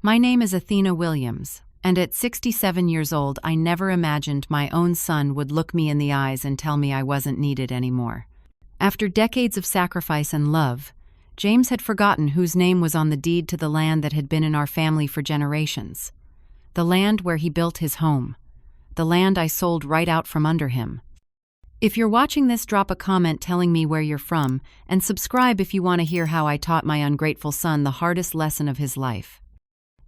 My name is Athena Williams, and at 67 years old, I never imagined my own son would look me in the eyes and tell me I wasn't needed anymore. After decades of sacrifice and love, James had forgotten whose name was on the deed to the land that had been in our family for generations. The land where he built his home. The land I sold right out from under him. If you're watching this, drop a comment telling me where you're from, and subscribe if you want to hear how I taught my ungrateful son the hardest lesson of his life.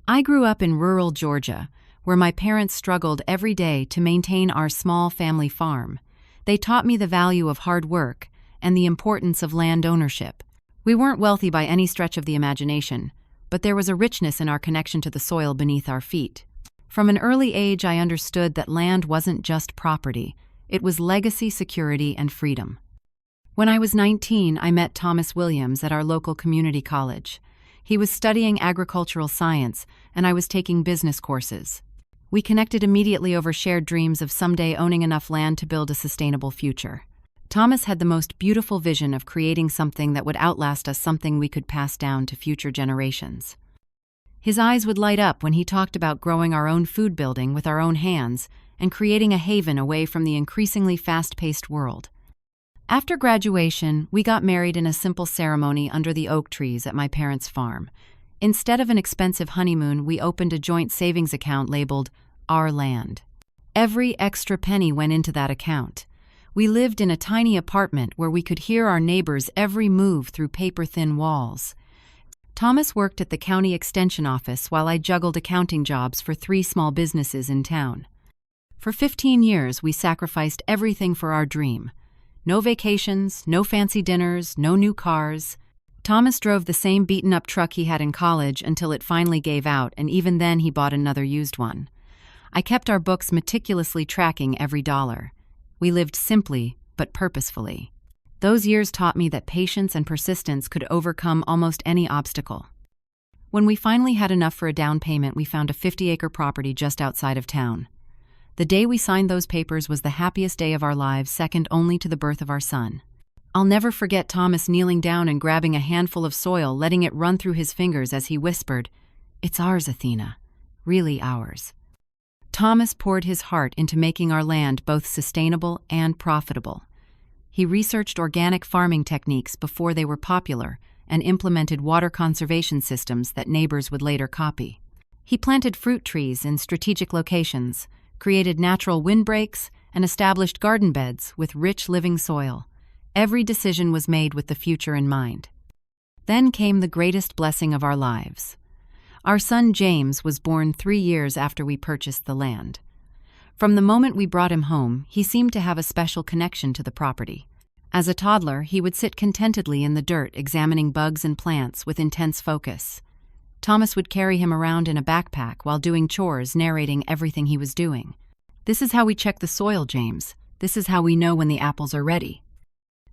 I grew up in rural Georgia, where my parents struggled every day to maintain our small family farm. They taught me the value of hard work and the importance of land ownership. We weren't wealthy by any stretch of the imagination, but there was a richness in our connection to the soil beneath our feet. From an early age, I understood that land wasn't just property. It was legacy, security, and freedom. When I was 19, I met Thomas Williams at our local community college. He was studying agricultural science, and I was taking business courses. We connected immediately over shared dreams of someday owning enough land to build a sustainable future. Thomas had the most beautiful vision of creating something that would outlast us, something we could pass down to future generations. His eyes would light up when he talked about growing our own food, building with our own hands, and creating a haven away from the increasingly fast-paced world. After graduation, we got married in a simple ceremony under the oak trees at my parents' farm. Instead of an expensive honeymoon, we opened a joint savings account labeled Our Land. Every extra penny went into that account. We lived in a tiny apartment where we could hear our neighbors' every move through paper-thin walls. Thomas worked at the county extension office while I juggled accounting jobs for 3 small businesses in town. For 15 years, we sacrificed everything for our dream. No vacations, no fancy dinners, no new cars. Thomas drove the same beaten-up truck he had in college until it finally gave out, and even then he bought another used one. I kept our books, meticulously tracking every dollar. We lived simply, but purposefully. Those years taught me that patience and persistence could overcome almost any obstacle. When we finally had enough for a down payment, we found a 50-acre property just outside of town. The day we signed those papers was the happiest day of our lives, second only to the birth of our son. I'll never forget Thomas kneeling down and grabbing a handful of soil, letting it run through his fingers as he whispered, "It's ours, Athena. Really ours." Thomas poured his heart into making our land both sustainable and profitable. He researched organic farming techniques before they were popular and implemented water conservation systems that neighbors would later copy. He planted fruit trees in strategic locations, created natural windbreaks, and established garden beds with rich living soil. Every decision was made with the future in mind. Then came the greatest blessing of our lives. Our son James was born 3 years after we purchased the land. From the moment we brought him home, he seemed to have a special connection to the property. As a toddler, he would sit contentedly in the dirt, examining bugs and plants with intense focus. Thomas would carry him around in a backpack while doing chores, narrating everything he was doing. "This is how we check the soil, James. This is how we know when the apples are ready."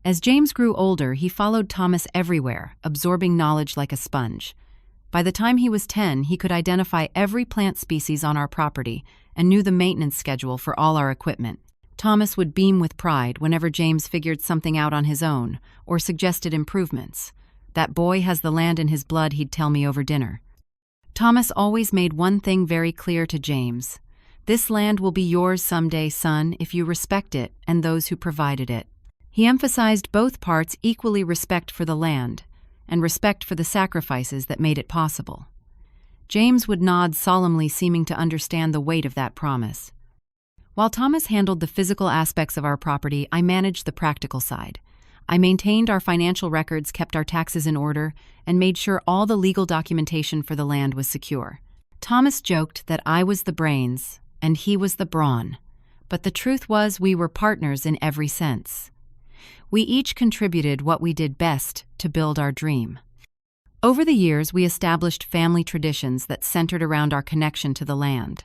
As James grew older, he followed Thomas everywhere, absorbing knowledge like a sponge. By the time he was 10, he could identify every plant species on our property and knew the maintenance schedule for all our equipment. Thomas would beam with pride whenever James figured something out on his own or suggested improvements. "That boy has the land in his blood," he'd tell me over dinner. Thomas always made one thing very clear to James. "This land will be yours someday, son, if you respect it and those who provided it." He emphasized both parts equally: respect for the land and respect for the sacrifices that made it possible. James would nod solemnly, seeming to understand the weight of that promise. While Thomas handled the physical aspects of our property, I managed the practical side. I maintained our financial records, kept our taxes in order, and made sure all the legal documentation for the land was secure. Thomas joked that I was the brains and he was the brawn, but the truth was we were partners in every sense. We each contributed what we did best to build our dream. Over the years, we established family traditions that centered around our connection to the land.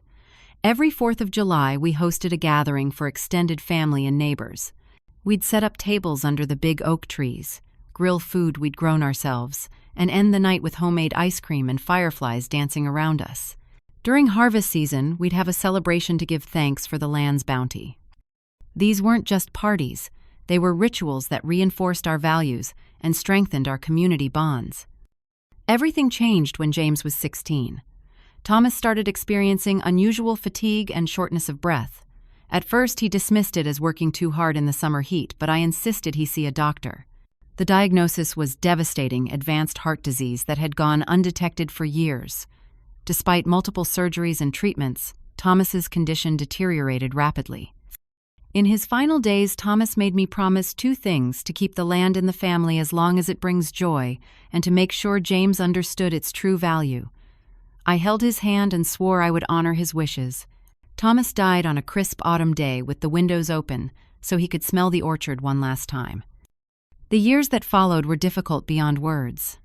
Every 4th of July, we hosted a gathering for extended family and neighbors. We'd set up tables under the big oak trees, grill food we'd grown ourselves, and end the night with homemade ice cream and fireflies dancing around us. During harvest season, we'd have a celebration to give thanks for the land's bounty. These weren't just parties, they were rituals that reinforced our values and strengthened our community bonds. Everything changed when James was 16. Thomas started experiencing unusual fatigue and shortness of breath. At first, he dismissed it as working too hard in the summer heat, but I insisted he see a doctor. The diagnosis was devastating advanced heart disease that had gone undetected for years. Despite multiple surgeries and treatments, Thomas's condition deteriorated rapidly. In his final days, Thomas made me promise two things: to keep the land in the family as long as it brings joy, and to make sure James understood its true value. I held his hand and swore I would honor his wishes. Thomas died on a crisp autumn day with the windows open, so he could smell the orchard one last time. The years that followed were difficult beyond words.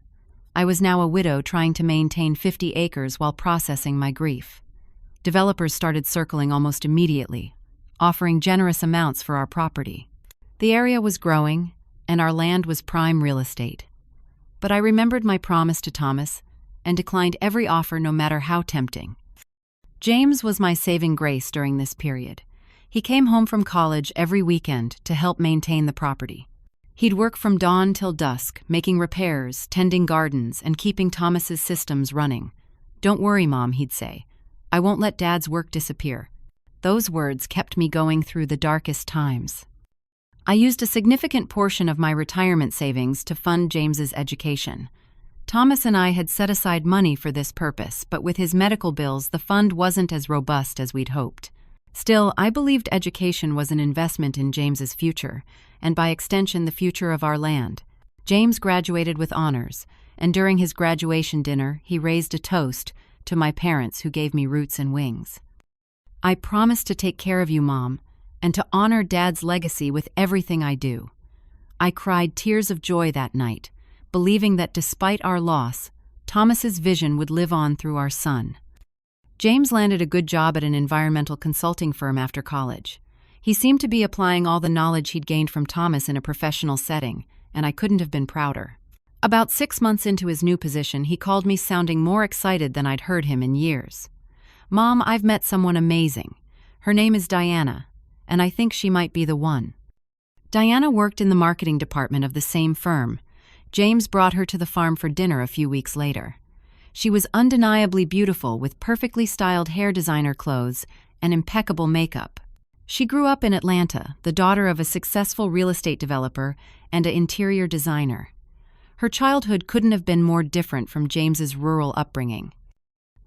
I was now a widow trying to maintain 50 acres while processing my grief. Developers started circling almost immediately, offering generous amounts for our property. The area was growing, and our land was prime real estate. But I remembered my promise to Thomas and declined every offer, no matter how tempting. James was my saving grace during this period. He came home from college every weekend to help maintain the property. He'd work from dawn till dusk, making repairs, tending gardens, and keeping Thomas's systems running. "Don't worry, Mom," he'd say. "I won't let Dad's work disappear." Those words kept me going through the darkest times. I used a significant portion of my retirement savings to fund James's education. Thomas and I had set aside money for this purpose, but with his medical bills, the fund wasn't as robust as we'd hoped. Still, I believed education was an investment in James's future, and by extension, the future of our land. James graduated with honors, and during his graduation dinner, he raised a toast to my parents who gave me roots and wings. "I promise to take care of you, Mom, and to honor Dad's legacy with everything I do." I cried tears of joy that night, believing that despite our loss, Thomas's vision would live on through our son. James landed a good job at an environmental consulting firm after college. He seemed to be applying all the knowledge he'd gained from Thomas in a professional setting, and I couldn't have been prouder. About 6 months into his new position, he called me sounding more excited than I'd heard him in years. "Mom, I've met someone amazing. Her name is Diana, and I think she might be the one." Diana worked in the marketing department of the same firm. James brought her to the farm for dinner a few weeks later. She was undeniably beautiful, with perfectly styled hair designer clothes and impeccable makeup. She grew up in Atlanta, the daughter of a successful real estate developer and an interior designer. Her childhood couldn't have been more different from James's rural upbringing.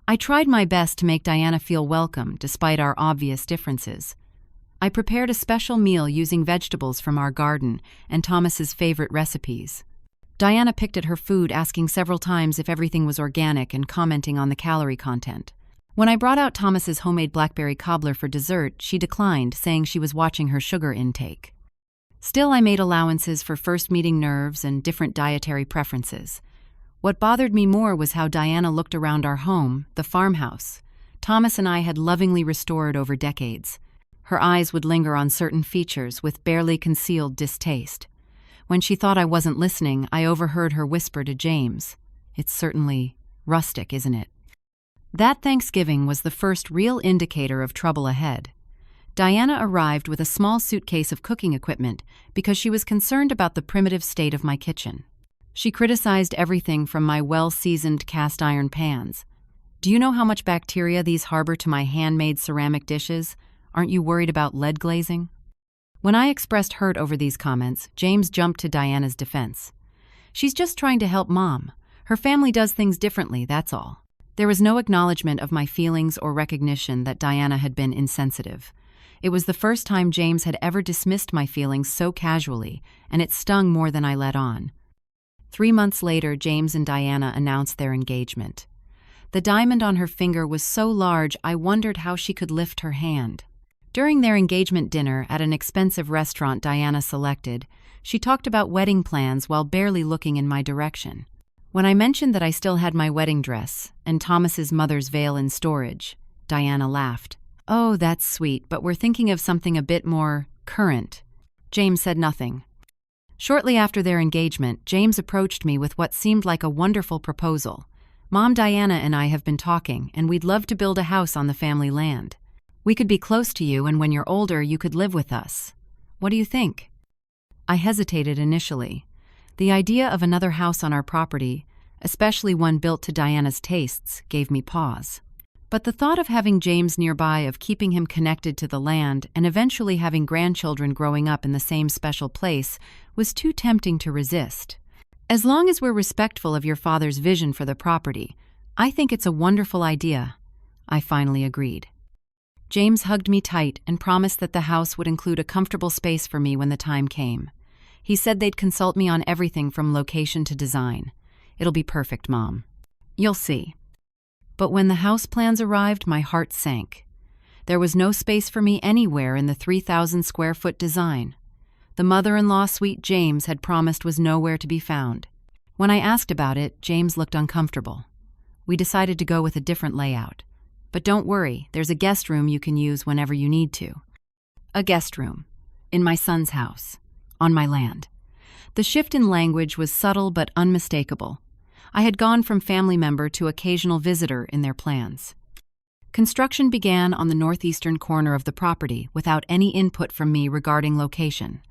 I tried my best to make Diana feel welcome despite our obvious differences. I prepared a special meal using vegetables from our garden and Thomas's favorite recipes. Diana picked at her food, asking several times if everything was organic and commenting on the calorie content. When I brought out Thomas's homemade blackberry cobbler for dessert, she declined, saying she was watching her sugar intake. Still, I made allowances for first meeting nerves and different dietary preferences. What bothered me more was how Diana looked around our home, the farmhouse. Thomas and I had lovingly restored over decades. Her eyes would linger on certain features with barely concealed distaste. When she thought I wasn't listening, I overheard her whisper to James, "It's certainly rustic, isn't it?" That Thanksgiving was the first real indicator of trouble ahead. Diana arrived with a small suitcase of cooking equipment because she was concerned about the primitive state of my kitchen. She criticized everything from my well-seasoned cast-iron pans. "Do you know how much bacteria these harbor to my handmade ceramic dishes? Aren't you worried about lead glazing?" When I expressed hurt over these comments, James jumped to Diana's defense. "She's just trying to help Mom. Her family does things differently, that's all." There was no acknowledgement of my feelings or recognition that Diana had been insensitive. It was the first time James had ever dismissed my feelings so casually, and it stung more than I let on. 3 months later, James and Diana announced their engagement. The diamond on her finger was so large I wondered how she could lift her hand. During their engagement dinner at an expensive restaurant Diana selected, she talked about wedding plans while barely looking in my direction. When I mentioned that I still had my wedding dress and Thomas's mother's veil in storage, Diana laughed. "Oh, that's sweet, but we're thinking of something a bit more current." James said nothing. Shortly after their engagement, James approached me with what seemed like a wonderful proposal. "Mom, Diana and I have been talking, and we'd love to build a house on the family land. We could be close to you, and when you're older, you could live with us. What do you think?" I hesitated initially. The idea of another house on our property, especially one built to Diana's tastes, gave me pause. But the thought of having James nearby, of keeping him connected to the land, and eventually having grandchildren growing up in the same special place was too tempting to resist. As long as we're respectful of your father's vision for the property, I think it's a wonderful idea, I finally agreed. James hugged me tight and promised that the house would include a comfortable space for me when the time came. He said they'd consult me on everything from location to design. It'll be perfect, Mom. You'll see. But when the house plans arrived, my heart sank. There was no space for me anywhere in the 3,000-square-foot design. The mother-in-law suite James had promised was nowhere to be found. When I asked about it, James looked uncomfortable. We decided to go with a different layout. But don't worry, there's a guest room you can use whenever you need to. A guest room. In my son's house. On my land. The shift in language was subtle but unmistakable. I had gone from family member to occasional visitor in their plans. Construction began on the northeastern corner of the property without any input from me regarding location.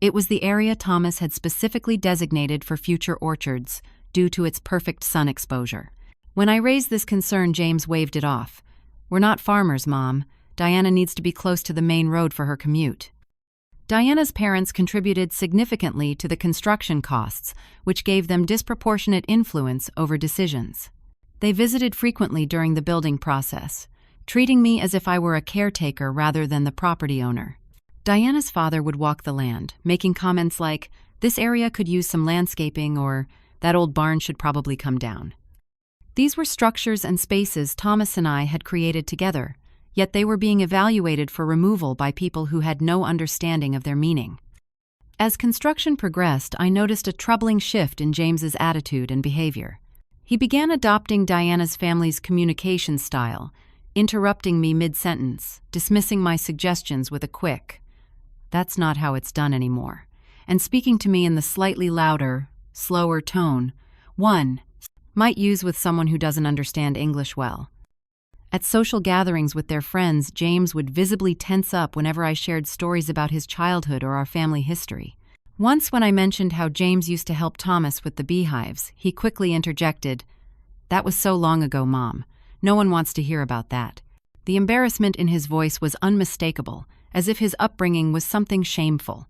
It was the area Thomas had specifically designated for future orchards due to its perfect sun exposure. When I raised this concern, James waved it off. We're not farmers, Mom. Diana needs to be close to the main road for her commute. Diana's parents contributed significantly to the construction costs, which gave them disproportionate influence over decisions. They visited frequently during the building process, treating me as if I were a caretaker rather than the property owner. Diana's father would walk the land, making comments like, "This area could use some landscaping," or "That old barn should probably come down." These were structures and spaces Thomas and I had created together, yet they were being evaluated for removal by people who had no understanding of their meaning. As construction progressed, I noticed a troubling shift in James's attitude and behavior. He began adopting Diana's family's communication style, interrupting me mid-sentence, dismissing my suggestions with a quick, "That's not how it's done anymore," and speaking to me in the slightly louder, slower tone one might use with someone who doesn't understand English well. At social gatherings with their friends, James would visibly tense up whenever I shared stories about his childhood or our family history. Once, when I mentioned how James used to help Thomas with the beehives, he quickly interjected, "That was so long ago, Mom. No one wants to hear about that." The embarrassment in his voice was unmistakable, as if his upbringing was something shameful.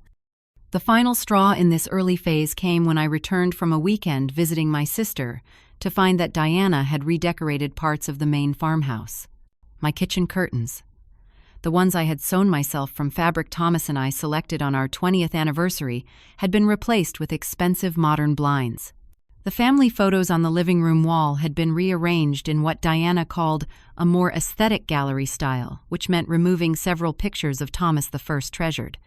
The final straw in this early phase came when I returned from a weekend visiting my sister to find that Diana had redecorated parts of the main farmhouse. My kitchen curtains, the ones I had sewn myself from fabric Thomas and I selected on our 20th anniversary, had been replaced with expensive modern blinds. The family photos on the living room wall had been rearranged in what Diana called a more aesthetic gallery style, which meant removing several pictures of Thomas the First treasured.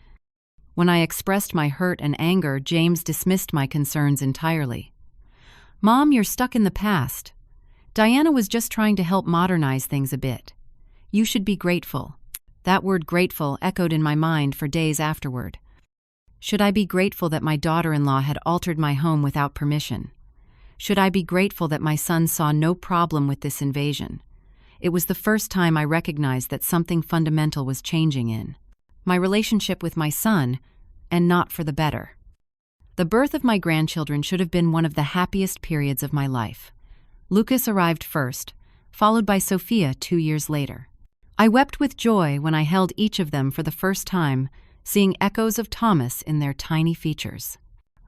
When I expressed my hurt and anger, James dismissed my concerns entirely. "Mom, you're stuck in the past. Diana was just trying to help modernize things a bit. You should be grateful." That word grateful echoed in my mind for days afterward. Should I be grateful that my daughter-in-law had altered my home without permission? Should I be grateful that my son saw no problem with this invasion? It was the first time I recognized that something fundamental was changing in my relationship with my son, and not for the better. The birth of my grandchildren should have been one of the happiest periods of my life. Lucas arrived first, followed by Sophia 2 years later. I wept with joy when I held each of them for the first time, seeing echoes of Thomas in their tiny features.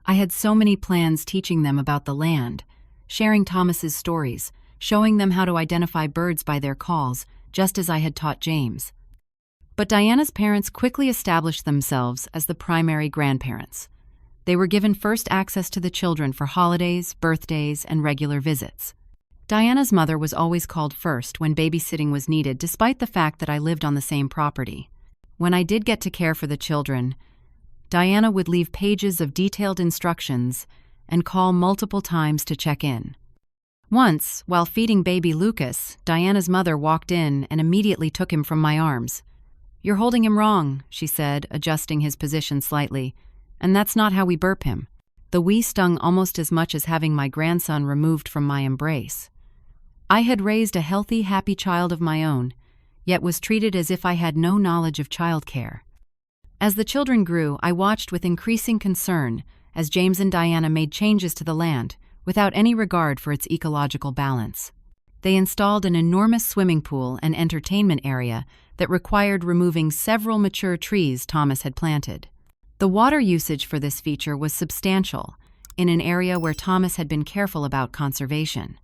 I had so many plans teaching them about the land, sharing Thomas's stories, showing them how to identify birds by their calls, just as I had taught James. But Diana's parents quickly established themselves as the primary grandparents. They were given first access to the children for holidays, birthdays, and regular visits. Diana's mother was always called first when babysitting was needed, despite the fact that I lived on the same property. When I did get to care for the children, Diana would leave pages of detailed instructions and call multiple times to check in. Once, while feeding baby Lucas, Diana's mother walked in and immediately took him from my arms. "You're holding him wrong," she said, adjusting his position slightly. "And that's not how we burp him." The "we" stung almost as much as having my grandson removed from my embrace. I had raised a healthy, happy child of my own, yet was treated as if I had no knowledge of childcare. As the children grew, I watched with increasing concern as James and Diana made changes to the land without any regard for its ecological balance. They installed an enormous swimming pool and entertainment area that required removing several mature trees Thomas had planted. The water usage for this feature was substantial, in an area where Thomas had been careful about conservation.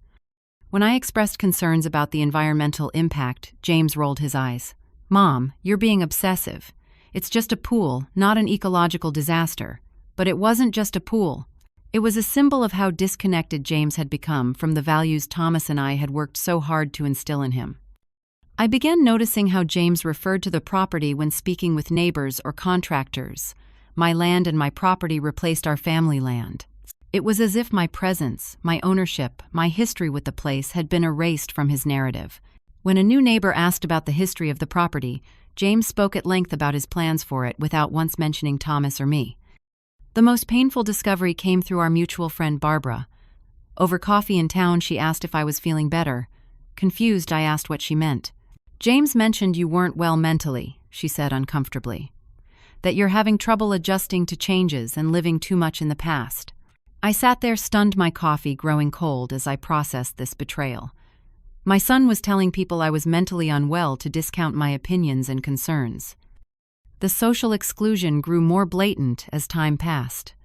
When I expressed concerns about the environmental impact, James rolled his eyes. "Mom, you're being obsessive. It's just a pool, not an ecological disaster." But it wasn't just a pool. It was a symbol of how disconnected James had become from the values Thomas and I had worked so hard to instill in him. I began noticing how James referred to the property when speaking with neighbors or contractors. My land and my property replaced our family land. It was as if my presence, my ownership, my history with the place had been erased from his narrative. When a new neighbor asked about the history of the property, James spoke at length about his plans for it without once mentioning Thomas or me. The most painful discovery came through our mutual friend Barbara. Over coffee in town, she asked if I was feeling better. Confused, I asked what she meant. "James mentioned you weren't well mentally," she said uncomfortably. "That you're having trouble adjusting to changes and living too much in the past." I sat there, stunned, my coffee growing cold as I processed this betrayal. My son was telling people I was mentally unwell to discount my opinions and concerns. The social exclusion grew more blatant as time passed.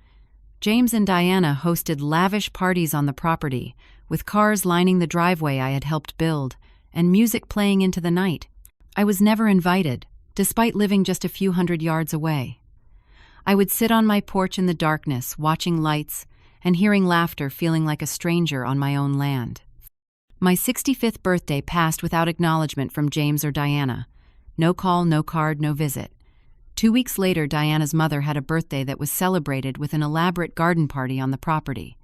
James and Diana hosted lavish parties on the property, with cars lining the driveway I had helped build, and music playing into the night. I was never invited, despite living just a few hundred yards away. I would sit on my porch in the darkness, watching lights, and hearing laughter, feeling like a stranger on my own land. My 65th birthday passed without acknowledgement from James or Diana. No call, no card, no visit. 2 weeks later, Diana's mother had a birthday that was celebrated with an elaborate garden party on the property.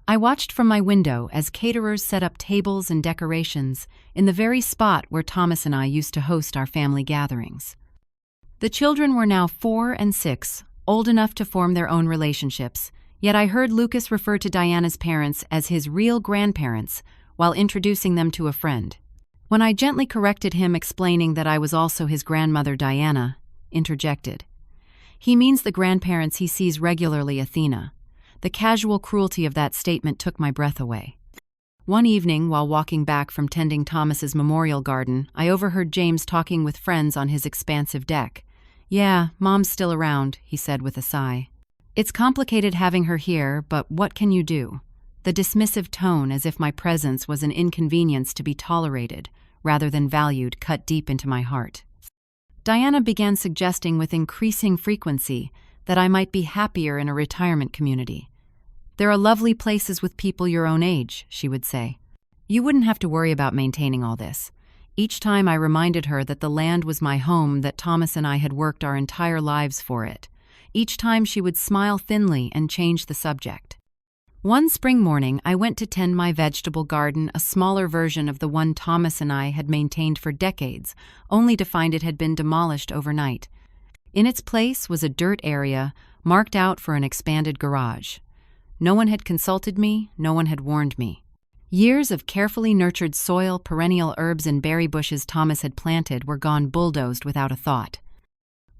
I watched from my window as caterers set up tables and decorations in the very spot where Thomas and I used to host our family gatherings. The children were now 4 and 6, old enough to form their own relationships, yet I heard Lucas refer to Diana's parents as his real grandparents while introducing them to a friend. When I gently corrected him, explaining that I was also his grandmother, Diana interjected, "He means the grandparents he sees regularly, Athena." The casual cruelty of that statement took my breath away. One evening, while walking back from tending Thomas's memorial garden, I overheard James talking with friends on his expansive deck. "Yeah, Mom's still around," he said with a sigh. "It's complicated having her here, but what can you do?" The dismissive tone, as if my presence was an inconvenience to be tolerated rather than valued, cut deep into my heart. Diana began suggesting with increasing frequency that I might be happier in a retirement community. "There are lovely places with people your own age," she would say. "You wouldn't have to worry about maintaining all this." Each time I reminded her that the land was my home, that Thomas and I had worked our entire lives for it. Each time she would smile thinly and change the subject. One spring morning, I went to tend my vegetable garden, a smaller version of the one Thomas and I had maintained for decades, only to find it had been demolished overnight. In its place was a dirt area marked out for an expanded garage. No one had consulted me, no one had warned me. Years of carefully nurtured soil, perennial herbs, and berry bushes Thomas had planted were gone bulldozed without a thought.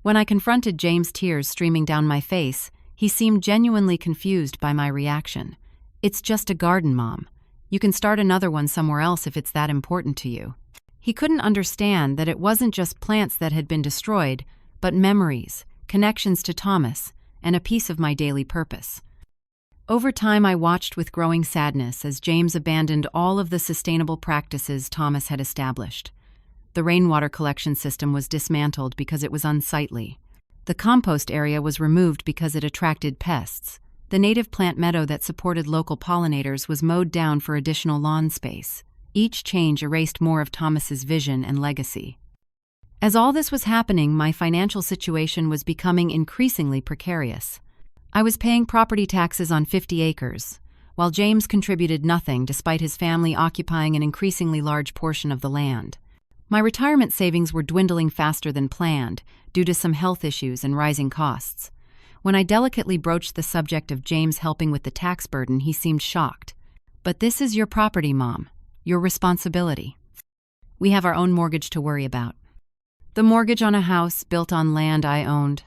When I confronted James, tears streaming down my face, he seemed genuinely confused by my reaction. "It's just a garden, Mom. You can start another one somewhere else if it's that important to you." He couldn't understand that it wasn't just plants that had been destroyed, but memories, connections to Thomas, and a piece of my daily purpose. Over time, I watched with growing sadness as James abandoned all of the sustainable practices Thomas had established. The rainwater collection system was dismantled because it was unsightly. The compost area was removed because it attracted pests. The native plant meadow that supported local pollinators was mowed down for additional lawn space. Each change erased more of Thomas's vision and legacy. As all this was happening, my financial situation was becoming increasingly precarious. I was paying property taxes on 50 acres, while James contributed nothing despite his family occupying an increasingly large portion of the land. My retirement savings were dwindling faster than planned due to some health issues and rising costs. When I delicately broached the subject of James helping with the tax burden, he seemed shocked. "But this is your property, Mom. Your responsibility. We have our own mortgage to worry about." The mortgage on a house built on land I owned.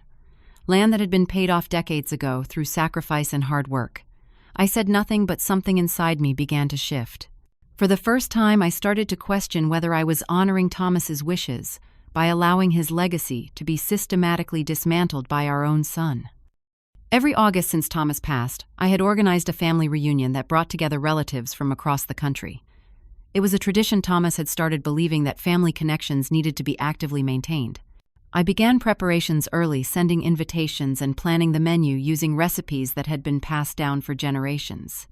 Land that had been paid off decades ago through sacrifice and hard work. I said nothing, but something inside me began to shift. For the first time, I started to question whether I was honoring Thomas's wishes by allowing his legacy to be systematically dismantled by our own son. Every August since Thomas passed, I had organized a family reunion that brought together relatives from across the country. It was a tradition Thomas had started believing that family connections needed to be actively maintained. I began preparations early, sending invitations and planning the menu using recipes that had been passed down for generations.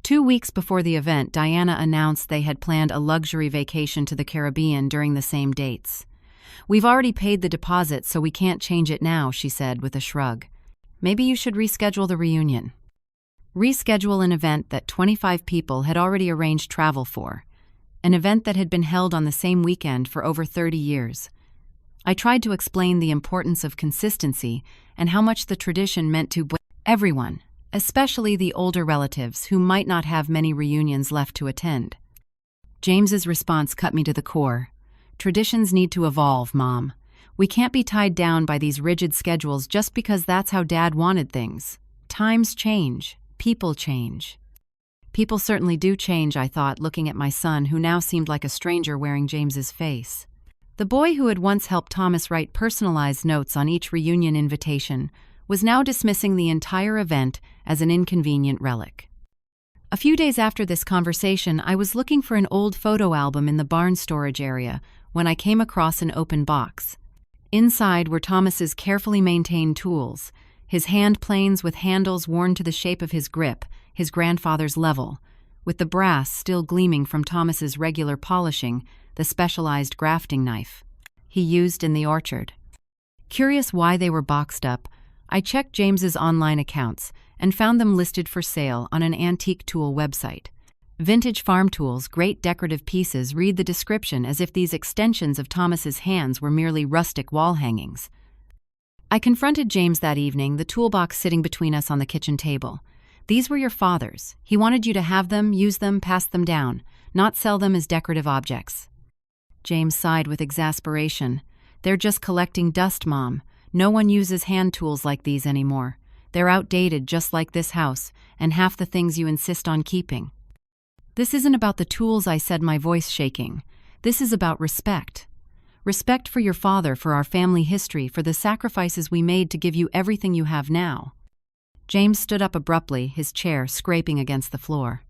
2 weeks before the event, Diana announced they had planned a luxury vacation to the Caribbean during the same dates. "We've already paid the deposit, so we can't change it now," she said with a shrug. "Maybe you should reschedule the reunion." Reschedule an event that 25 people had already arranged travel for, an event that had been held on the same weekend for over 30 years. I tried to explain the importance of consistency and how much the tradition meant to everyone, especially the older relatives who might not have many reunions left to attend. James's response cut me to the core. "Traditions need to evolve, Mom. We can't be tied down by these rigid schedules just because that's how Dad wanted things. Times change. People change." People certainly do change, I thought, looking at my son, who now seemed like a stranger wearing James's face. The boy who had once helped Thomas write personalized notes on each reunion invitation was now dismissing the entire event as an inconvenient relic. A few days after this conversation, I was looking for an old photo album in the barn storage area when I came across an open box. Inside were Thomas's carefully maintained tools, his hand planes with handles worn to the shape of his grip, his grandfather's level, with the brass still gleaming from Thomas's regular polishing, the specialized grafting knife he used in the orchard. Curious why they were boxed up, I checked James's online accounts and found them listed for sale on an antique tool website. Vintage farm tools, great decorative pieces, read the description as if these extensions of Thomas's hands were merely rustic wall hangings. I confronted James that evening, the toolbox sitting between us on the kitchen table. "These were your father's. He wanted you to have them, use them, pass them down, not sell them as decorative objects." James sighed with exasperation. "They're just collecting dust, Mom. No one uses hand tools like these anymore. They're outdated, just like this house, and half the things you insist on keeping." "This isn't about the tools," I said, my voice shaking. "This is about respect. Respect for your father, for our family history, for the sacrifices we made to give you everything you have now." James stood up abruptly, his chair scraping against the floor.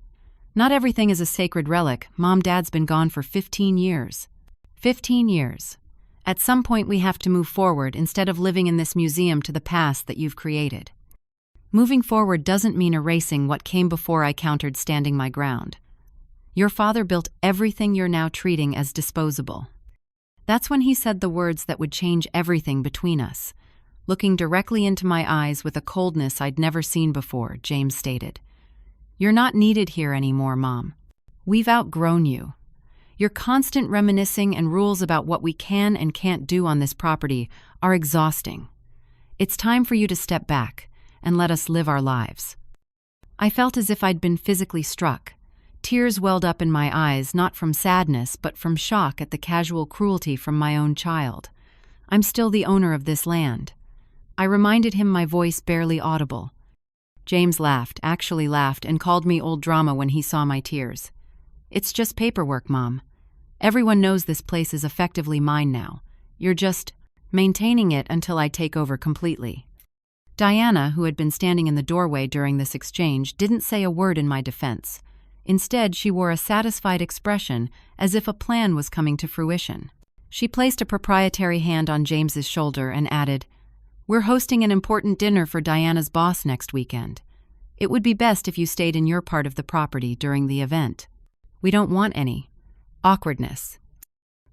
"Not everything is a sacred relic. Mom, Dad's been gone for 15 years. 15 years. At some point we have to move forward instead of living in this museum to the past that you've created." "Moving forward doesn't mean erasing what came before," I countered, standing my ground. "Your father built everything you're now treating as disposable." That's when he said the words that would change everything between us. Looking directly into my eyes with a coldness I'd never seen before, James stated, "You're not needed here anymore, Mom. We've outgrown you. Your constant reminiscing and rules about what we can and can't do on this property are exhausting. It's time for you to step back and let us live our lives." I felt as if I'd been physically struck. Tears welled up in my eyes, not from sadness, but from shock at the casual cruelty from my own child. "I'm still the owner of this land." I reminded him, my voice barely audible. James laughed, actually laughed, and called me old drama when he saw my tears. "It's just paperwork, Mom. Everyone knows this place is effectively mine now. You're just maintaining it until I take over completely." Diana, who had been standing in the doorway during this exchange, didn't say a word in my defense. Instead, she wore a satisfied expression, as if a plan was coming to fruition. She placed a proprietary hand on James's shoulder and added, "We're hosting an important dinner for Diana's boss next weekend. It would be best if you stayed in your part of the property during the event. We don't want any awkwardness."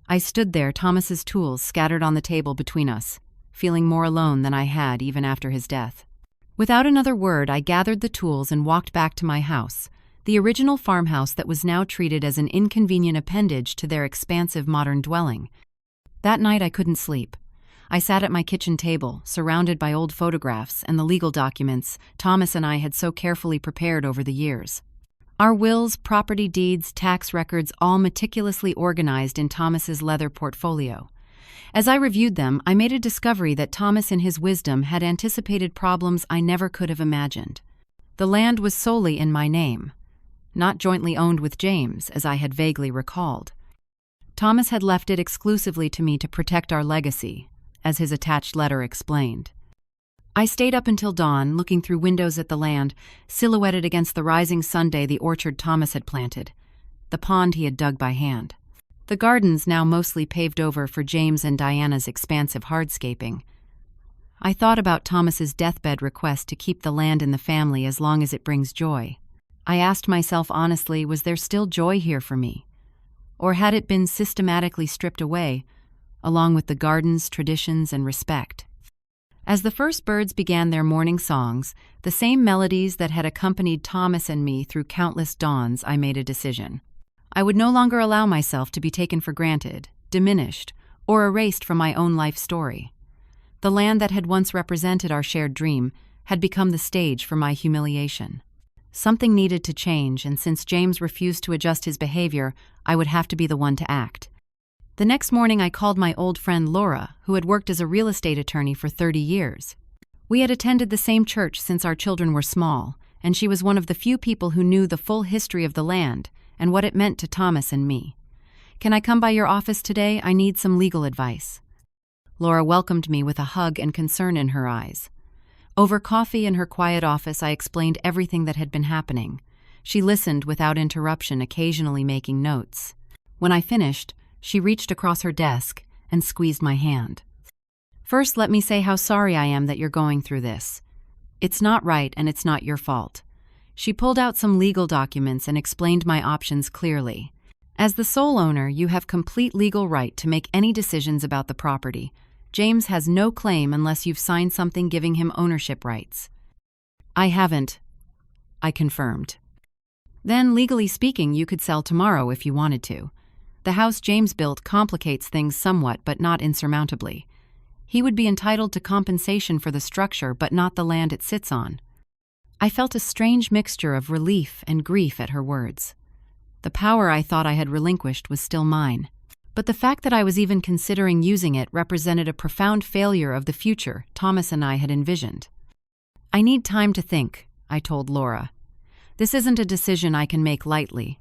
I stood there, Thomas's tools scattered on the table between us, feeling more alone than I had even after his death. Without another word, I gathered the tools and walked back to my house, the original farmhouse that was now treated as an inconvenient appendage to their expansive modern dwelling. That night I couldn't sleep. I sat at my kitchen table, surrounded by old photographs and the legal documents Thomas and I had so carefully prepared over the years. Our wills, property deeds, tax records, all meticulously organized in Thomas's leather portfolio. As I reviewed them, I made a discovery that Thomas in his wisdom had anticipated problems I never could have imagined. The land was solely in my name. not jointly owned with James, as I had vaguely recalled. Thomas had left it exclusively to me to protect our legacy, as his attached letter explained. I stayed up until dawn, looking through windows at the land, silhouetted against the rising Sunday the orchard Thomas had planted, the pond he had dug by hand. The gardens now mostly paved over for James and Diana's expansive hardscaping. I thought about Thomas's deathbed request to keep the land in the family as long as it brings joy. I asked myself honestly, was there still joy here for me? Or had it been systematically stripped away, along with the garden's traditions and respect? As the first birds began their morning songs, the same melodies that had accompanied Thomas and me through countless dawns, I made a decision. I would no longer allow myself to be taken for granted, diminished, or erased from my own life story. The land that had once represented our shared dream had become the stage for my humiliation. Something needed to change, and since James refused to adjust his behavior, I would have to be the one to act. The next morning I called my old friend Laura, who had worked as a real estate attorney for 30 years. We had attended the same church since our children were small, and she was one of the few people who knew the full history of the land and what it meant to Thomas and me. "Can I come by your office today? I need some legal advice." Laura welcomed me with a hug and concern in her eyes. Over coffee in her quiet office, I explained everything that had been happening. She listened without interruption, occasionally making notes. When I finished, she reached across her desk and squeezed my hand. "First, let me say how sorry I am that you're going through this. It's not right and it's not your fault." She pulled out some legal documents and explained my options clearly. "As the sole owner, you have complete legal right to make any decisions about the property. James has no claim unless you've signed something giving him ownership rights." "I haven't," I confirmed. "Then, legally speaking, you could sell tomorrow if you wanted to. The house James built complicates things somewhat, but not insurmountably. He would be entitled to compensation for the structure, but not the land it sits on." I felt a strange mixture of relief and grief at her words. The power I thought I had relinquished was still mine. But the fact that I was even considering using it represented a profound failure of the future Thomas and I had envisioned. "I need time to think," I told Laura. "This isn't a decision I can make lightly."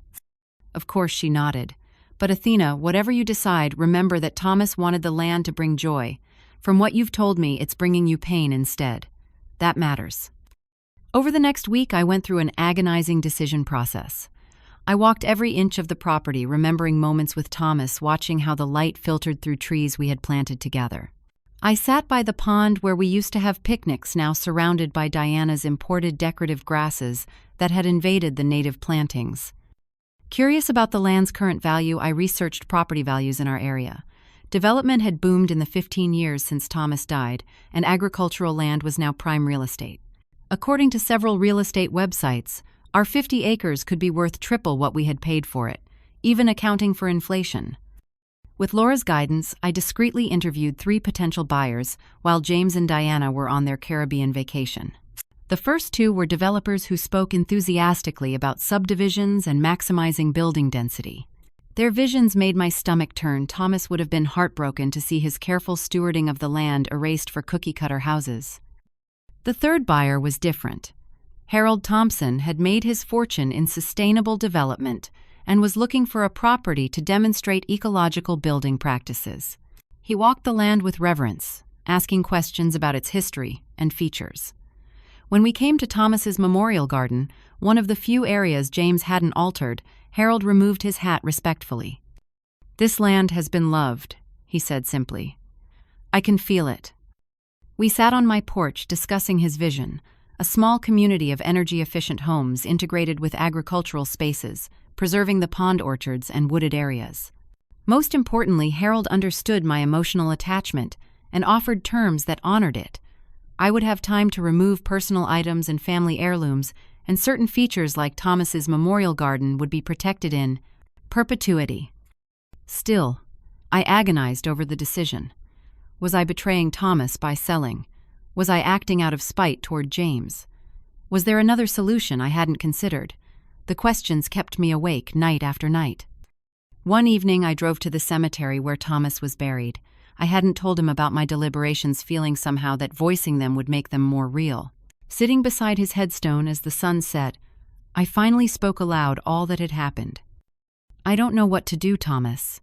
Of course she nodded. "But Athena, whatever you decide, remember that Thomas wanted the land to bring joy. From what you've told me, it's bringing you pain instead. That matters." Over the next week, I went through an agonizing decision process. I walked every inch of the property, remembering moments with Thomas, watching how the light filtered through trees we had planted together. I sat by the pond where we used to have picnics, now surrounded by Diana's imported decorative grasses that had invaded the native plantings. Curious about the land's current value, I researched property values in our area. Development had boomed in the 15 years since Thomas died, and agricultural land was now prime real estate. According to several real estate websites, our 50 acres could be worth triple what we had paid for it, even accounting for inflation. With Laura's guidance, I discreetly interviewed 3 potential buyers while James and Diana were on their Caribbean vacation. The first 2 were developers who spoke enthusiastically about subdivisions and maximizing building density. Their visions made my stomach turn. Thomas would have been heartbroken to see his careful stewarding of the land erased for cookie-cutter houses. The third buyer was different. Harold Thompson had made his fortune in sustainable development and was looking for a property to demonstrate ecological building practices. He walked the land with reverence, asking questions about its history and features. When we came to Thomas's memorial garden, one of the few areas James hadn't altered, Harold removed his hat respectfully. "This land has been loved," he said simply. "I can feel it." We sat on my porch discussing his vision, a small community of energy-efficient homes integrated with agricultural spaces, preserving the pond orchards and wooded areas. Most importantly, Harold understood my emotional attachment and offered terms that honored it. I would have time to remove personal items and family heirlooms, and certain features like Thomas's memorial garden would be protected in perpetuity. Still, I agonized over the decision. Was I betraying Thomas by selling? Was I acting out of spite toward James? Was there another solution I hadn't considered? The questions kept me awake night after night. One evening I drove to the cemetery where Thomas was buried. I hadn't told him about my deliberations, feeling somehow that voicing them would make them more real. Sitting beside his headstone as the sun set, I finally spoke aloud all that had happened. "I don't know what to do, Thomas.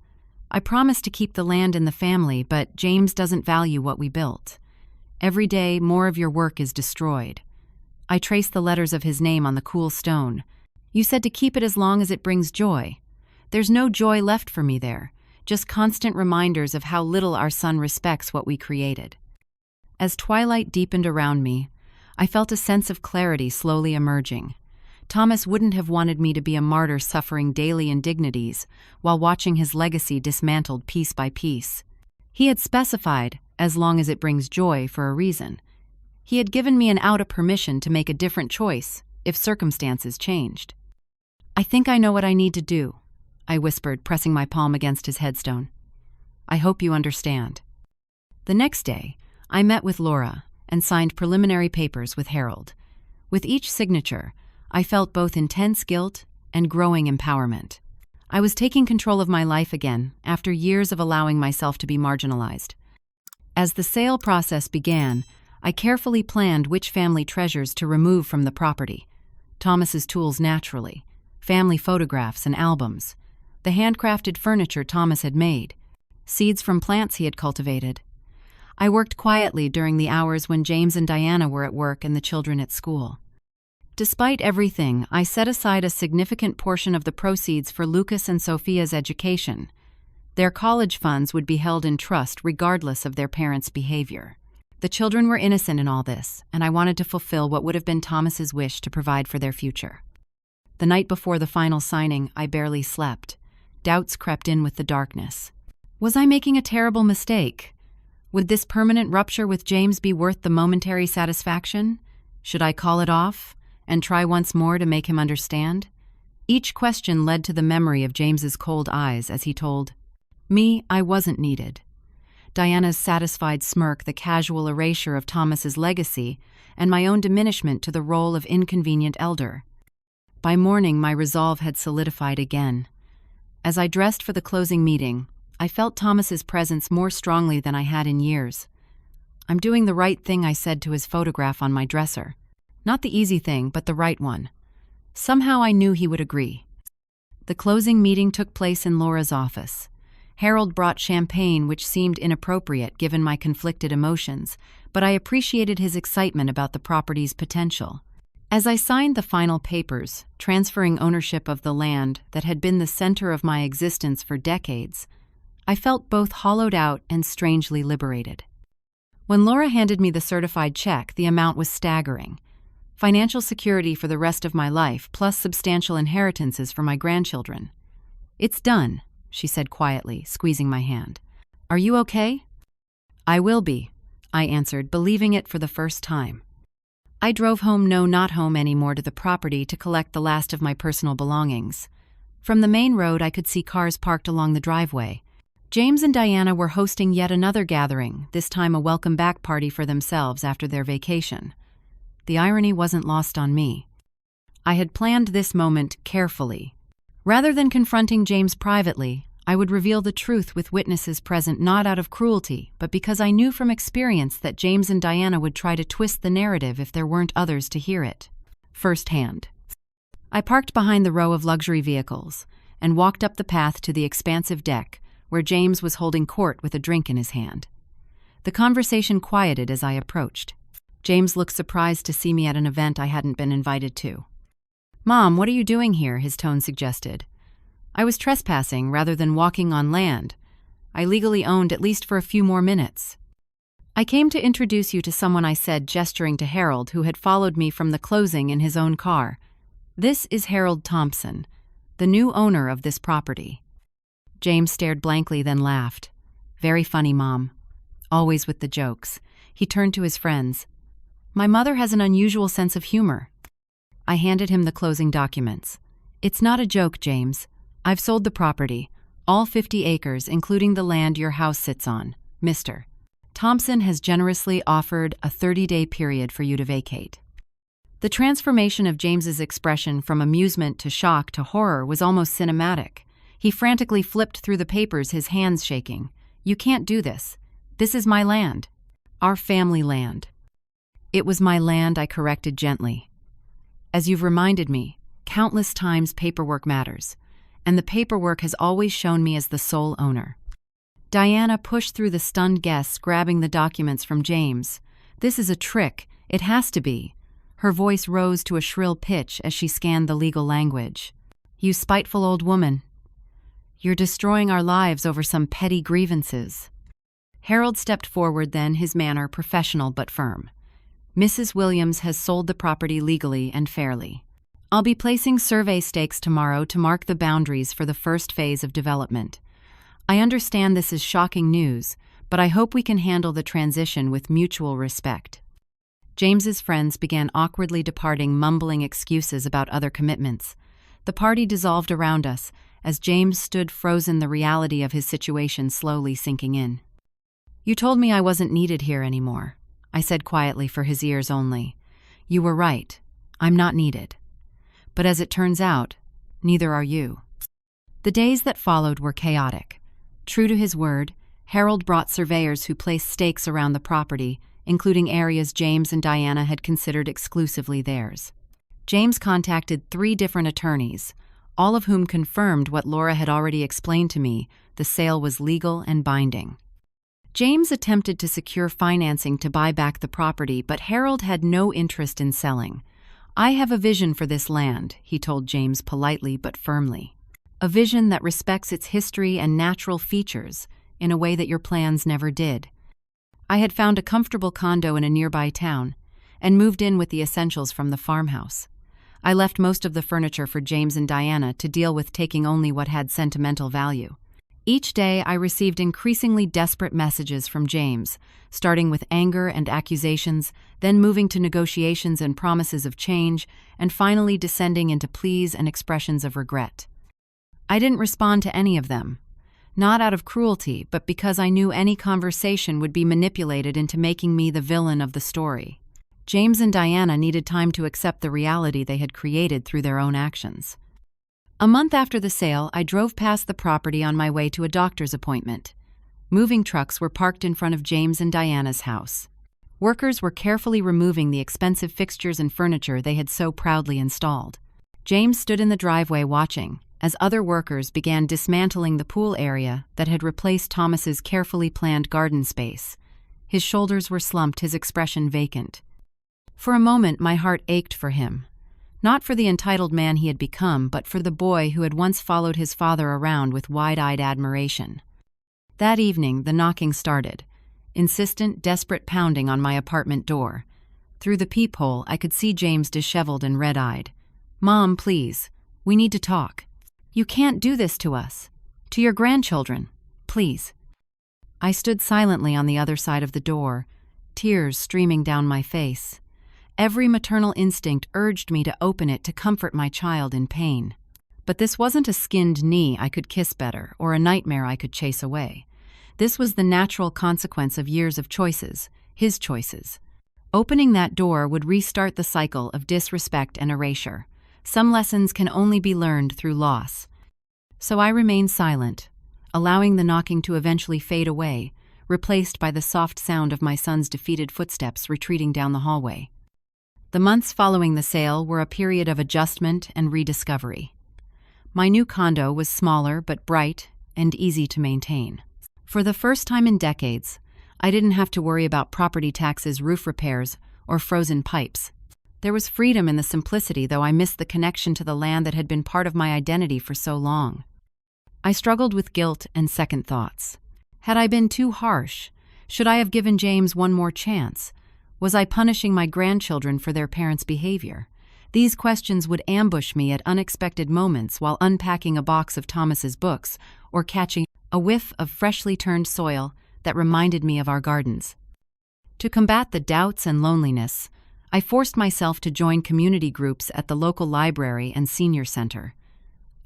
I promised to keep the land in the family, but James doesn't value what we built. Every day, more of your work is destroyed." I traced the letters of his name on the cool stone. "You said to keep it as long as it brings joy. There's no joy left for me there, just constant reminders of how little our son respects what we created." As twilight deepened around me, I felt a sense of clarity slowly emerging. Thomas wouldn't have wanted me to be a martyr suffering daily indignities while watching his legacy dismantled piece by piece. He had specified, "as long as it brings joy," for a reason. He had given me an out of permission to make a different choice if circumstances changed. "I think I know what I need to do," I whispered, pressing my palm against his headstone. "I hope you understand." The next day, I met with Laura and signed preliminary papers with Harold. With each signature, I felt both intense guilt and growing empowerment. I was taking control of my life again after years of allowing myself to be marginalized. As the sale process began, I carefully planned which family treasures to remove from the property. Thomas's tools naturally, family photographs and albums, the handcrafted furniture Thomas had made, seeds from plants he had cultivated. I worked quietly during the hours when James and Diana were at work and the children at school. Despite everything, I set aside a significant portion of the proceeds for Lucas and Sophia's education. Their college funds would be held in trust regardless of their parents' behavior. The children were innocent in all this, and I wanted to fulfill what would have been Thomas's wish to provide for their future. The night before the final signing, I barely slept. Doubts crept in with the darkness. Was I making a terrible mistake? Would this permanent rupture with James be worth the momentary satisfaction? Should I call it off and try once more to make him understand? Each question led to the memory of James's cold eyes as he told me I wasn't needed. Diana's satisfied smirk, the casual erasure of Thomas's legacy, and my own diminishment to the role of inconvenient elder. By morning, my resolve had solidified again. As I dressed for the closing meeting, I felt Thomas's presence more strongly than I had in years. "I'm doing the right thing," I said to his photograph on my dresser. Not the easy thing, but the right one. Somehow I knew he would agree. The closing meeting took place in Laura's office. Harold brought champagne, which seemed inappropriate given my conflicted emotions, but I appreciated his excitement about the property's potential. As I signed the final papers, transferring ownership of the land that had been the center of my existence for decades, I felt both hollowed out and strangely liberated. When Laura handed me the certified check, the amount was staggering. Financial security for the rest of my life, plus substantial inheritances for my grandchildren. "It's done," she said quietly, squeezing my hand. "Are you okay?" "I will be," I answered, believing it for the first time. I drove home, no, not home anymore, to the property to collect the last of my personal belongings. From the main road, I could see cars parked along the driveway. James and Diana were hosting yet another gathering, this time a welcome-back party for themselves after their vacation. The irony wasn't lost on me. I had planned this moment carefully. Rather than confronting James privately, I would reveal the truth with witnesses present, not out of cruelty, but because I knew from experience that James and Diana would try to twist the narrative if there weren't others to hear it firsthand. I parked behind the row of luxury vehicles and walked up the path to the expansive deck, where James was holding court with a drink in his hand. The conversation quieted as I approached. James looked surprised to see me at an event I hadn't been invited to. "Mom, what are you doing here?" his tone suggested. "I was trespassing rather than walking on land I legally owned, at least for a few more minutes." "I came to introduce you to someone," I said, gesturing to Harold, who had followed me from the closing in his own car. "This is Harold Thompson, the new owner of this property." James stared blankly, then laughed. "Very funny, Mom. Always with the jokes." He turned to his friends. "My mother has an unusual sense of humor." I handed him the closing documents. "It's not a joke, James. I've sold the property, all 50 acres, including the land your house sits on. Mr. Thompson has generously offered a 30-day period for you to vacate." The transformation of James's expression from amusement to shock to horror was almost cinematic. He frantically flipped through the papers, his hands shaking. "You can't do this. This is my land. Our family land." "It was my land," I corrected gently. "As you've reminded me, Countless times paperwork matters, and the paperwork has always shown me as the sole owner. Diana pushed through the stunned guests, grabbing the documents from James. "This is a trick. It has to be." Her voice rose to a shrill pitch as she scanned the legal language. "You spiteful old woman. You're destroying our lives over some petty grievances." Harold stepped forward then, his manner professional but firm. "Mrs. Williams has sold the property legally and fairly. I'll be placing survey stakes tomorrow to mark the boundaries for the first phase of development. I understand this is shocking news, but I hope we can handle the transition with mutual respect." James's friends began awkwardly departing, mumbling excuses about other commitments. The party dissolved around us as James stood frozen, the reality of his situation slowly sinking in. "You told me I wasn't needed here anymore," I said quietly for his ears only. "You were right. I'm not needed. But as it turns out, neither are you." The days that followed were chaotic. True to his word, Harold brought surveyors who placed stakes around the property, including areas James and Diana had considered exclusively theirs. James contacted 3 different attorneys, all of whom confirmed what Laura had already explained to me: the sale was legal and binding. James attempted to secure financing to buy back the property, but Harold had no interest in selling. "I have a vision for this land," he told James politely but firmly. "A vision that respects its history and natural features in a way that your plans never did." I had found a comfortable condo in a nearby town and moved in with the essentials from the farmhouse. I left most of the furniture for James and Diana to deal with, taking only what had sentimental value. Each day I received increasingly desperate messages from James, starting with anger and accusations, then moving to negotiations and promises of change, and finally descending into pleas and expressions of regret. I didn't respond to any of them, not out of cruelty, but because I knew any conversation would be manipulated into making me the villain of the story. James and Diana needed time to accept the reality they had created through their own actions. A month after the sale, I drove past the property on my way to a doctor's appointment. Moving trucks were parked in front of James and Diana's house. Workers were carefully removing the expensive fixtures and furniture they had so proudly installed. James stood in the driveway watching as other workers began dismantling the pool area that had replaced Thomas's carefully planned garden space. His shoulders were slumped, his expression vacant. For a moment, my heart ached for him. Not for the entitled man he had become, but for the boy who had once followed his father around with wide-eyed admiration. That evening, the knocking started, insistent, desperate pounding on my apartment door. Through the peephole, I could see James disheveled and red-eyed. "Mom, please. We need to talk. You can't do this to us. To your grandchildren. Please." I stood silently on the other side of the door, tears streaming down my face. Every maternal instinct urged me to open it to comfort my child in pain. But this wasn't a skinned knee I could kiss better or a nightmare I could chase away. This was the natural consequence of years of choices, his choices. Opening that door would restart the cycle of disrespect and erasure. Some lessons can only be learned through loss. So I remained silent, allowing the knocking to eventually fade away, replaced by the soft sound of my son's defeated footsteps retreating down the hallway. The months following the sale were a period of adjustment and rediscovery. My new condo was smaller but bright and easy to maintain. For the first time in decades, I didn't have to worry about property taxes, roof repairs, or frozen pipes. There was freedom in the simplicity, though I missed the connection to the land that had been part of my identity for so long. I struggled with guilt and second thoughts. Had I been too harsh? Should I have given James one more chance? Was I punishing my grandchildren for their parents' behavior? These questions would ambush me at unexpected moments while unpacking a box of Thomas's books or catching a whiff of freshly turned soil that reminded me of our gardens. To combat the doubts and loneliness, I forced myself to join community groups at the local library and senior center.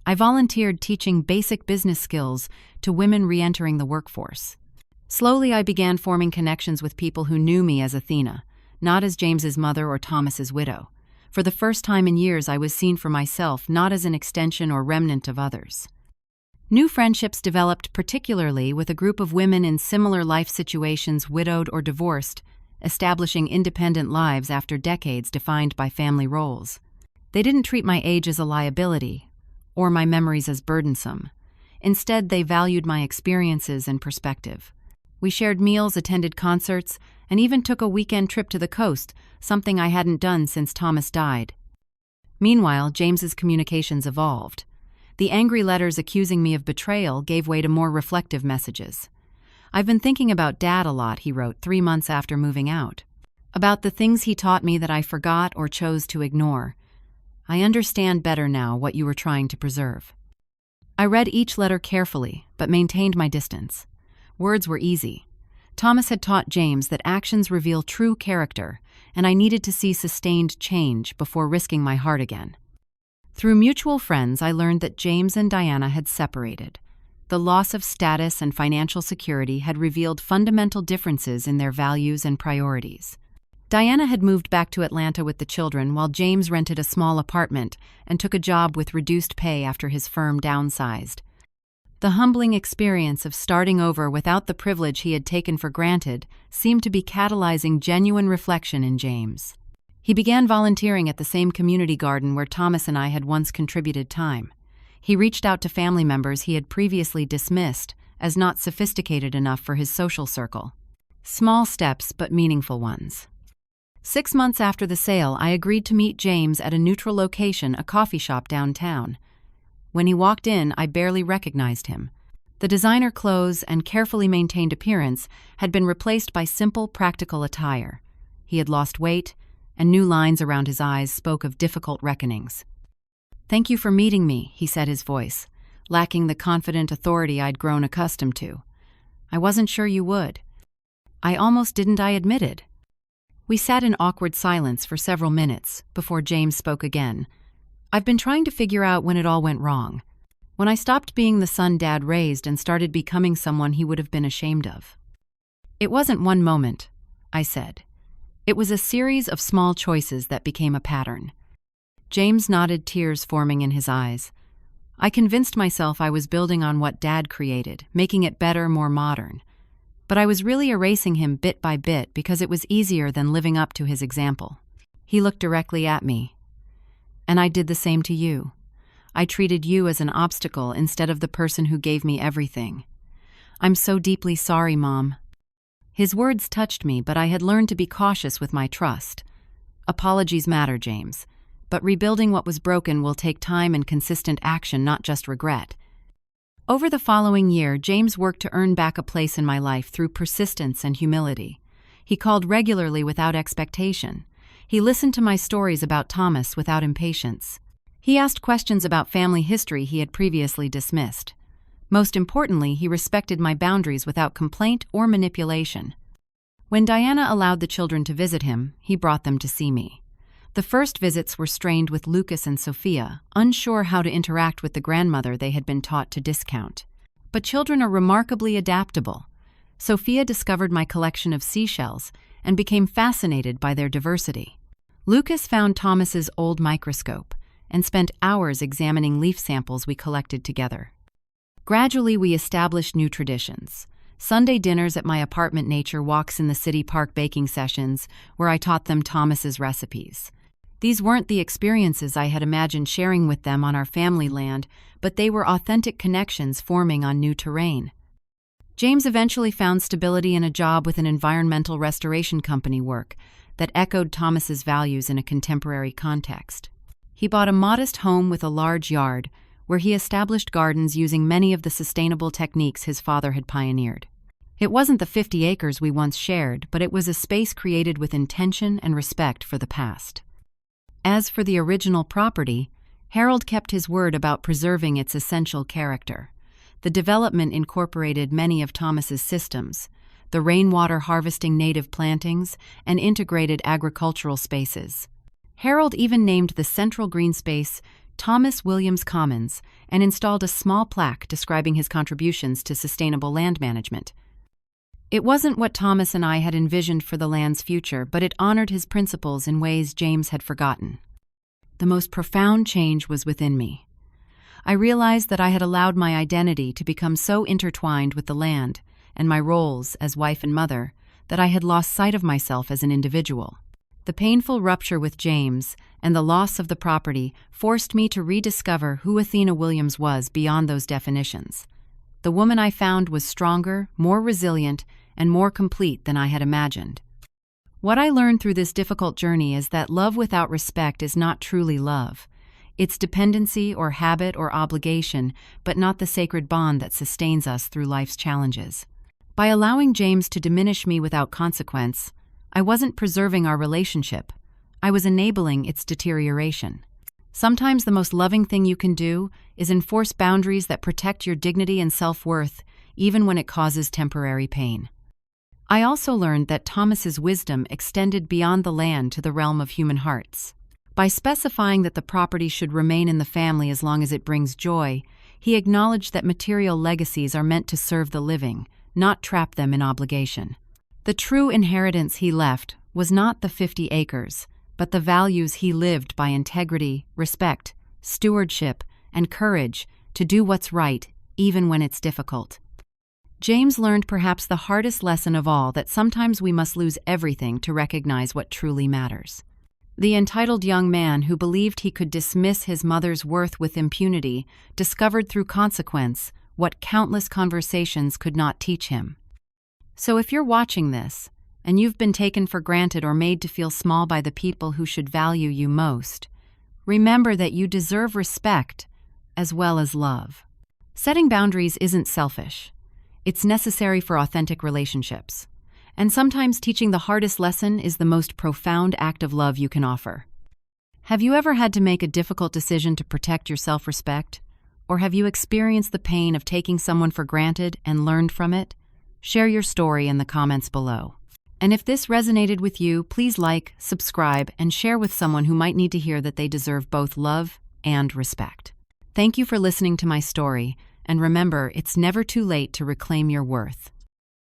I volunteered teaching basic business skills to women re-entering the workforce. Slowly, I began forming connections with people who knew me as Athena, not as James's mother or Thomas's widow. For the first time in years, I was seen for myself, not as an extension or remnant of others. New friendships developed, particularly with a group of women in similar life situations, widowed or divorced, establishing independent lives after decades defined by family roles. They didn't treat my age as a liability, or my memories as burdensome. Instead, they valued my experiences and perspective. We shared meals, attended concerts, and even took a weekend trip to the coast, something I hadn't done since Thomas died. Meanwhile, James's communications evolved. The angry letters accusing me of betrayal gave way to more reflective messages. "I've been thinking about Dad a lot," he wrote 3 months after moving out. "About the things he taught me that I forgot or chose to ignore. I understand better now what you were trying to preserve." I read each letter carefully, but maintained my distance. Words were easy. Thomas had taught James that actions reveal true character, and I needed to see sustained change before risking my heart again. Through mutual friends, I learned that James and Diana had separated. The loss of status and financial security had revealed fundamental differences in their values and priorities. Diana had moved back to Atlanta with the children, while James rented a small apartment and took a job with reduced pay after his firm downsized. The humbling experience of starting over without the privilege he had taken for granted seemed to be catalyzing genuine reflection in James. He began volunteering at the same community garden where Thomas and I had once contributed time. He reached out to family members he had previously dismissed as not sophisticated enough for his social circle. Small steps, but meaningful ones. 6 months after the sale, I agreed to meet James at a neutral location, a coffee shop downtown. When he walked in, I barely recognized him. The designer clothes and carefully maintained appearance had been replaced by simple, practical attire. He had lost weight, and new lines around his eyes spoke of difficult reckonings. "Thank you for meeting me," he said, his voice lacking the confident authority I'd grown accustomed to. "I wasn't sure you would." "I almost didn't," I admitted. We sat in awkward silence for several minutes before James spoke again. "I've been trying to figure out when it all went wrong. When I stopped being the son Dad raised and started becoming someone he would have been ashamed of." "It wasn't one moment," I said. "It was a series of small choices that became a pattern." James nodded, tears forming in his eyes. "I convinced myself I was building on what Dad created, making it better, more modern. But I was really erasing him bit by bit because it was easier than living up to his example." He looked directly at me. "And I did the same to you. I treated you as an obstacle instead of the person who gave me everything. I'm so deeply sorry, Mom." His words touched me, but I had learned to be cautious with my trust. "Apologies matter, James, but rebuilding what was broken will take time and consistent action, not just regret." Over the following year, James worked to earn back a place in my life through persistence and humility. He called regularly without expectation. He listened to my stories about Thomas without impatience. He asked questions about family history he had previously dismissed. Most importantly, he respected my boundaries without complaint or manipulation. When Diana allowed the children to visit him, he brought them to see me. The first visits were strained with Lucas and Sophia, unsure how to interact with the grandmother they had been taught to discount. But children are remarkably adaptable. Sophia discovered my collection of seashells and became fascinated by their diversity. Lucas found Thomas's old microscope and spent hours examining leaf samples we collected together. Gradually, we established new traditions. Sunday dinners at my apartment, nature walks in the city park, baking sessions where I taught them Thomas's recipes. These weren't the experiences I had imagined sharing with them on our family land, but they were authentic connections forming on new terrain. James eventually found stability in a job with an environmental restoration company work that echoed Thomas's values in a contemporary context. He bought a modest home with a large yard, where he established gardens using many of the sustainable techniques his father had pioneered. It wasn't the 50 acres we once shared, but it was a space created with intention and respect for the past. As for the original property, Harold kept his word about preserving its essential character. The development incorporated many of Thomas's systems, the rainwater harvesting, native plantings, and integrated agricultural spaces. Harold even named the central green space Thomas Williams Commons and installed a small plaque describing his contributions to sustainable land management. It wasn't what Thomas and I had envisioned for the land's future, but it honored his principles in ways James had forgotten. The most profound change was within me. I realized that I had allowed my identity to become so intertwined with the land and my roles as wife and mother that I had lost sight of myself as an individual. The painful rupture with James and the loss of the property forced me to rediscover who Athena Williams was beyond those definitions. The woman I found was stronger, more resilient, and more complete than I had imagined. What I learned through this difficult journey is that love without respect is not truly love. It's dependency or habit or obligation, but not the sacred bond that sustains us through life's challenges. By allowing James to diminish me without consequence, I wasn't preserving our relationship. I was enabling its deterioration. Sometimes the most loving thing you can do is enforce boundaries that protect your dignity and self-worth, even when it causes temporary pain. I also learned that Thomas's wisdom extended beyond the land to the realm of human hearts. By specifying that the property should remain in the family as long as it brings joy, he acknowledged that material legacies are meant to serve the living, not trap them in obligation. The true inheritance he left was not the 50 acres, but the values he lived by: integrity, respect, stewardship, and courage to do what's right, even when it's difficult. James learned perhaps the hardest lesson of all, that sometimes we must lose everything to recognize what truly matters. The entitled young man who believed he could dismiss his mother's worth with impunity discovered through consequence what countless conversations could not teach him. So if you're watching this, and you've been taken for granted or made to feel small by the people who should value you most, remember that you deserve respect as well as love. Setting boundaries isn't selfish. It's necessary for authentic relationships. And sometimes teaching the hardest lesson is the most profound act of love you can offer. Have you ever had to make a difficult decision to protect your self-respect? Or have you experienced the pain of taking someone for granted and learned from it? Share your story in the comments below. And if this resonated with you, please like, subscribe, and share with someone who might need to hear that they deserve both love and respect. Thank you for listening to my story, and remember, it's never too late to reclaim your worth.